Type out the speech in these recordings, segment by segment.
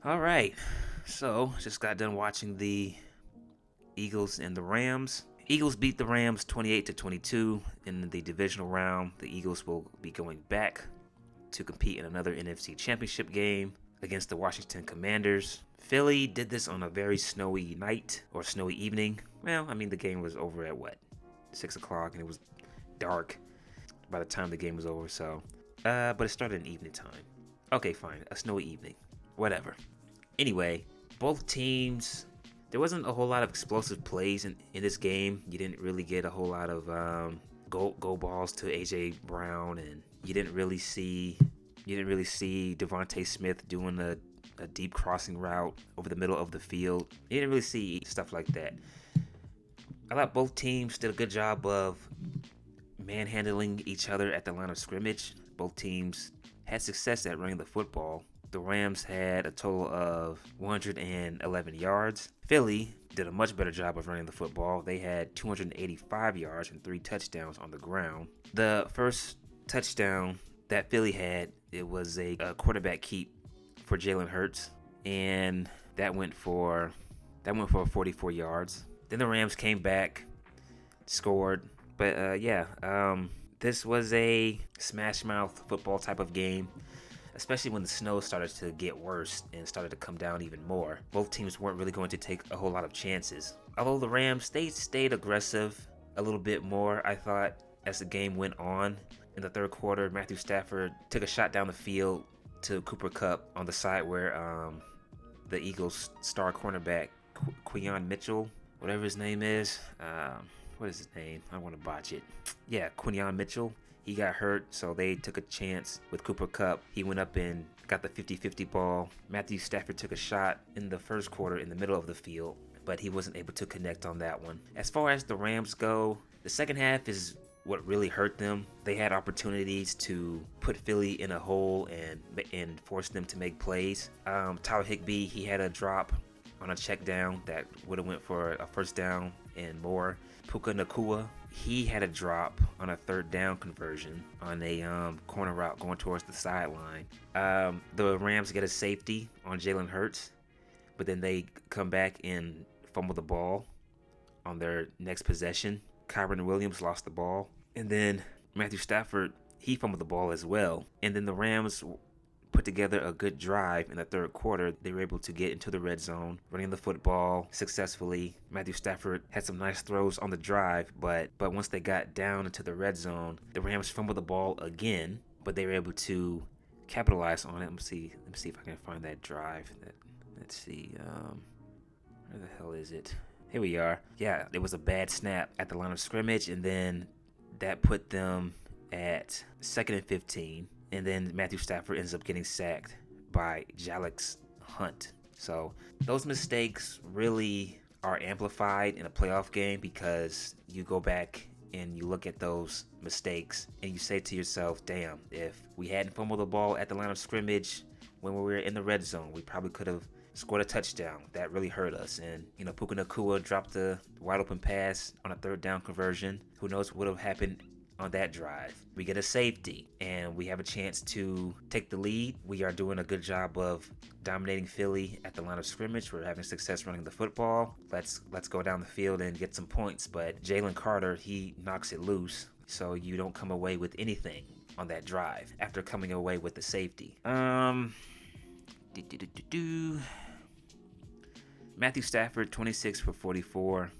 All right. So, just got done watching the Eagles and the Rams. Eagles beat the Rams 28 to 22 in the divisional round. The Eagles will be going back to compete in another NFC Championship game against the Washington Commanders. Philly did this on a very snowy night or snowy evening. Well, I mean, the game was over at what? 6 o'clock, and it was dark by the time the game was over, so. But it started in evening time. Okay, fine. A snowy evening. Whatever. Anyway, both teams, there wasn't a whole lot of explosive plays in this game. You didn't really get a whole lot of go balls to AJ Brown, and you didn't really see Devontae Smith doing a deep crossing route over the middle of the field. You didn't really see stuff like that. I thought both teams did a good job of manhandling each other at the line of scrimmage. Both teams had success at running the football. The Rams had a total of 111 yards. Philly did a much better job of running the football. They had 285 yards and 3 touchdowns on the ground. The first touchdown that Philly had, it was a quarterback keep for Jalen Hurts, and that went for 44 yards. Then the Rams came back, scored, but this was a smash mouth football type of game, especially when the snow started to get worse and started to come down even more. Both teams weren't really going to take a whole lot of chances. Although the Rams, they stayed aggressive a little bit more, I thought, as the game went on. In the third quarter, Matthew Stafford took a shot down the field to Cooper Kupp on the side where the Eagles' star cornerback, Quinyon Mitchell, whatever his name is, what is his name? I want to botch it. Yeah, Quinyon Mitchell. He got hurt, so they took a chance with Cooper Kupp. He went up and got the 50-50 ball. Matthew Stafford took a shot in the first quarter in the middle of the field, but he wasn't able to connect on that one. As far as the Rams go, the second half is what really hurt them. They had opportunities to put Philly in a hole and force them to make plays. Tyler Higbee, he had a drop on a check down that would have went for a first down and more. Puka Nakua, he had a drop on a third down conversion on a corner route going towards the sideline. The Rams get a safety on Jalen Hurts, but then they come back and fumble the ball on their next possession. Kyron Williams lost the ball, and then Matthew Stafford, he fumbled the ball as well. And then the Rams put together a good drive in the third quarter. They were able to get into the red zone, running the football successfully. Matthew Stafford had some nice throws on the drive, but once they got down into the red zone, the Rams fumbled the ball again, but they were able to capitalize on it. Let me see if I can find that drive. Let's see, where the hell is it? Here we are. Yeah, it was a bad snap at the line of scrimmage, and then that put them at 2nd and 15. And then Matthew Stafford ends up getting sacked by Jalix Hunt. So those mistakes really are amplified in a playoff game because you go back and you look at those mistakes and you say to yourself, damn, if we hadn't fumbled the ball at the line of scrimmage when we were in the red zone, we probably could have scored a touchdown. That really hurt us. And, Puka Nakua dropped a wide open pass on a third down conversion. Who knows what would have happened on that drive. We get a safety and we have a chance to take the lead. We are doing a good job of dominating Philly at the line of scrimmage. We're having success running the football. Let's go down the field and get some points. But Jalen Carter, he knocks it loose, so you don't come away with anything on that drive after coming away with the safety. Matthew Stafford, 26 for 44.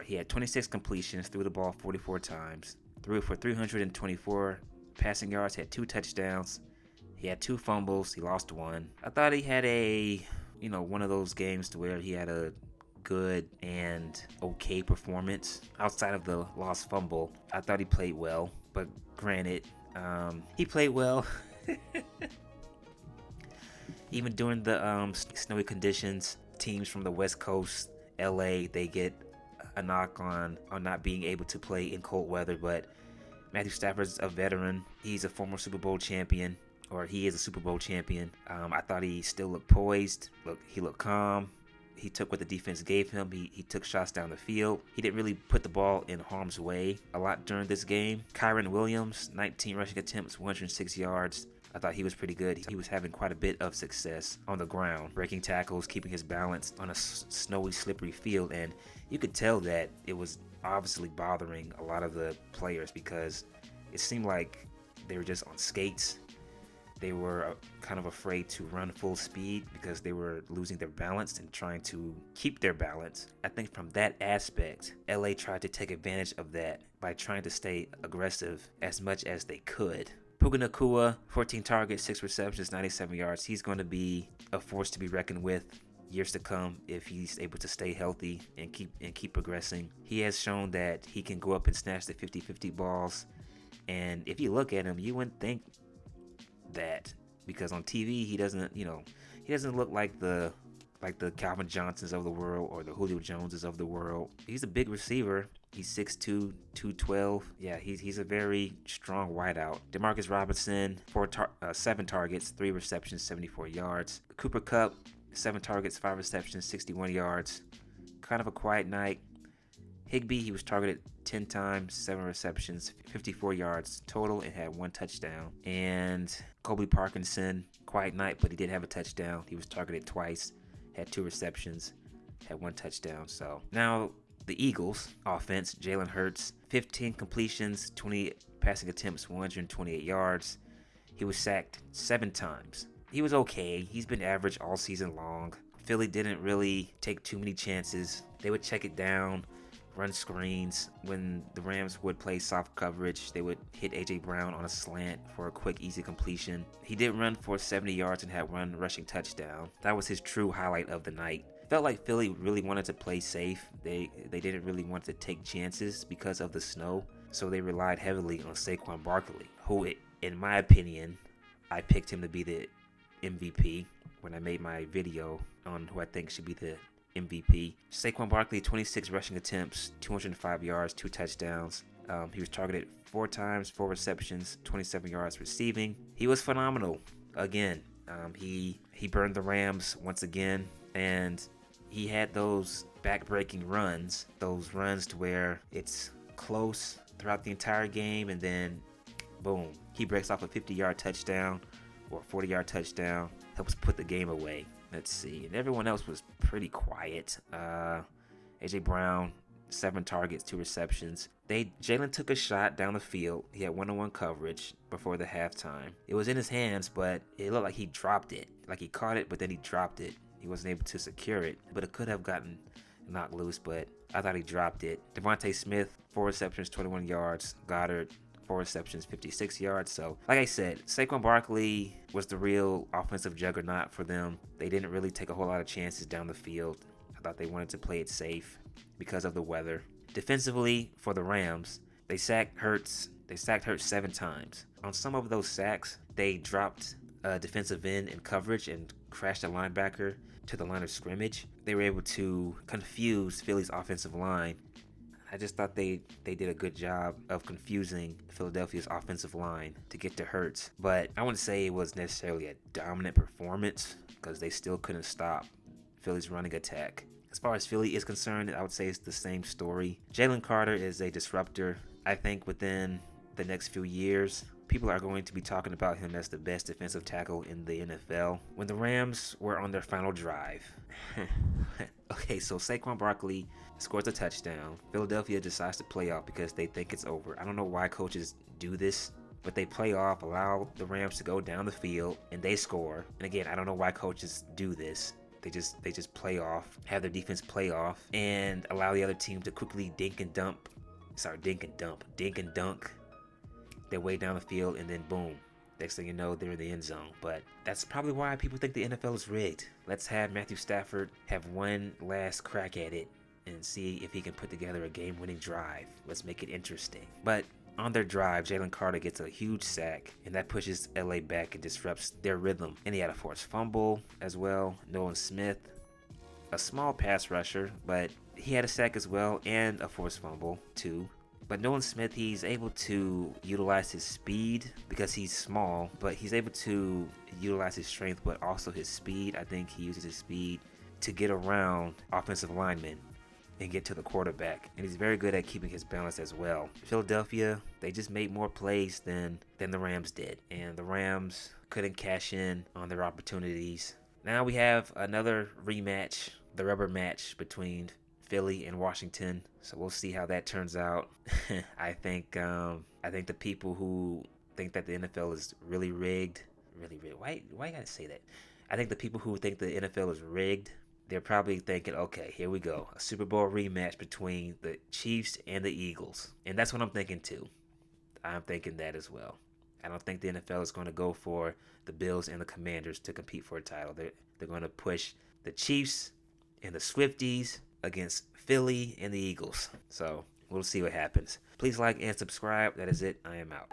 He had 26 completions, threw the ball 44 times, threw for 324 passing yards, had 2 touchdowns. He had 2 fumbles. He lost 1. I thought he had one of those games to where he had a good and okay performance. Outside of the lost fumble, I thought he played well, but granted, he played well. Even during the snowy conditions, teams from the West Coast, LA, they get a knock on not being able to play in cold weather, but Matthew Stafford's a veteran. He's a former Super Bowl champion, or he is a Super Bowl champion. I thought he still looked poised. He looked calm. He took what the defense gave him. He took shots down the field. He didn't really put the ball in harm's way a lot during this game. Kyron Williams, 19 rushing attempts, 106 yards, I thought he was pretty good. He was having quite a bit of success on the ground, breaking tackles, keeping his balance on a snowy, slippery field, and you could tell that it was obviously bothering a lot of the players because it seemed like they were just on skates. They were kind of afraid to run full speed because they were losing their balance and trying to keep their balance. I think from that aspect, LA tried to take advantage of that by trying to stay aggressive as much as they could. Puka Nacua, 14 targets, 6 receptions, 97 yards. He's going to be a force to be reckoned with years to come if he's able to stay healthy and keep progressing. He has shown that he can go up and snatch the 50-50 balls. And if you look at him, you wouldn't think that, because on TV he doesn't look like the Calvin Johnsons of the world or the Julio Joneses of the world. He's a big receiver. He's 6'2", 212. Yeah, he's a very strong wideout. Demarcus Robinson, 7 targets, 3 receptions, 74 yards. Cooper Kupp, 7 targets, 5 receptions, 61 yards. Kind of a quiet night. Higbee, he was targeted 10 times, 7 receptions, 54 yards total, and had 1 touchdown. And Colby Parkinson, quiet night, but he did have a touchdown. He was targeted twice, had 2 receptions, had 1 touchdown. So now the Eagles offense, Jalen Hurts, 15 completions, 20 passing attempts, 128 yards. He was sacked 7 times. He was okay. He's been average all season long. Philly didn't really take too many chances. They would check it down, run screens. When the Rams would play soft coverage, they would hit A.J. Brown on a slant for a quick, easy completion. He did run for 70 yards and had 1 rushing touchdown. That was his true highlight of the night. Felt like Philly really wanted to play safe. They didn't really want to take chances because of the snow, so they relied heavily on Saquon Barkley, who, in my opinion, I picked him to be the MVP when I made my video on who I think should be the MVP. Saquon Barkley, 26 rushing attempts, 205 yards, 2 touchdowns. He was targeted 4 times, 4 receptions, 27 yards receiving. He was phenomenal. Again, he burned the Rams once again, and he had those back-breaking runs, those runs to where it's close throughout the entire game, and then boom, he breaks off a 50-yard touchdown or a 40-yard touchdown, helps put the game away. Let's see. And everyone else was pretty quiet. A.J. Brown, 7 targets, 2 receptions. Jalen took a shot down the field. He had one-on-one coverage before the halftime. It was in his hands, but it looked like he dropped it. Like he caught it, but then he dropped it. He wasn't able to secure it, but it could have gotten knocked loose, but I thought he dropped it. Devontae Smith, 4 receptions, 21 yards. Goddard, 4 receptions, 56 yards. So, like I said, Saquon Barkley was the real offensive juggernaut for them. They didn't really take a whole lot of chances down the field. I thought they wanted to play it safe because of the weather. Defensively, for the Rams, they sacked Hurts 7 times. On some of those sacks, they dropped a defensive end in coverage and crashed a linebacker to the line of scrimmage. They were able to confuse Philly's offensive line. I just thought they did a good job of confusing Philadelphia's offensive line to get to Hurts. But I wouldn't say it was necessarily a dominant performance because they still couldn't stop Philly's running attack. As far as Philly is concerned, I would say it's the same story. Jalen Carter is a disruptor. I think within the next few years, people are going to be talking about him as the best defensive tackle in the NFL. When the Rams were on their final drive, okay, so Saquon Barkley scores a touchdown. Philadelphia decides to play off because they think it's over. I don't know why coaches do this, but they play off, allow the Rams to go down the field, and they score. And again, I don't know why coaches do this. They just play off, have their defense play off, and allow the other team to quickly dink and dunk their way down the field, and then boom, next thing you know, they're in the end zone. But that's probably why people think the NFL is rigged. Let's have Matthew Stafford have one last crack at it and see if he can put together a game-winning drive. Let's make it interesting. But on their drive, Jalen Carter gets a huge sack, and that pushes LA back and disrupts their rhythm. And he had a forced fumble as well. Nolan Smith, a small pass rusher, but he had a sack as well and a forced fumble too. But Nolan Smith, he's able to utilize his speed because he's small, but he's able to utilize his strength, but also his speed. I think he uses his speed to get around offensive linemen and get to the quarterback, and he's very good at keeping his balance as well. Philadelphia, they just made more plays than the Rams did, and the Rams couldn't cash in on their opportunities. Now we have another rematch, the rubber match between Philly and Washington. So we'll see how that turns out. I think the people who think that the NFL is really rigged. Why you gotta say that? I think the people who think the NFL is rigged, they're probably thinking, okay, here we go, a Super Bowl rematch between the Chiefs and the Eagles, and that's what I'm thinking too. I'm thinking that as well. I don't think the NFL is going to go for the Bills and the Commanders to compete for a title. They're going to push the Chiefs and the Swifties against Philly and the Eagles. So we'll see what happens. Please like and subscribe. That is it. I am out.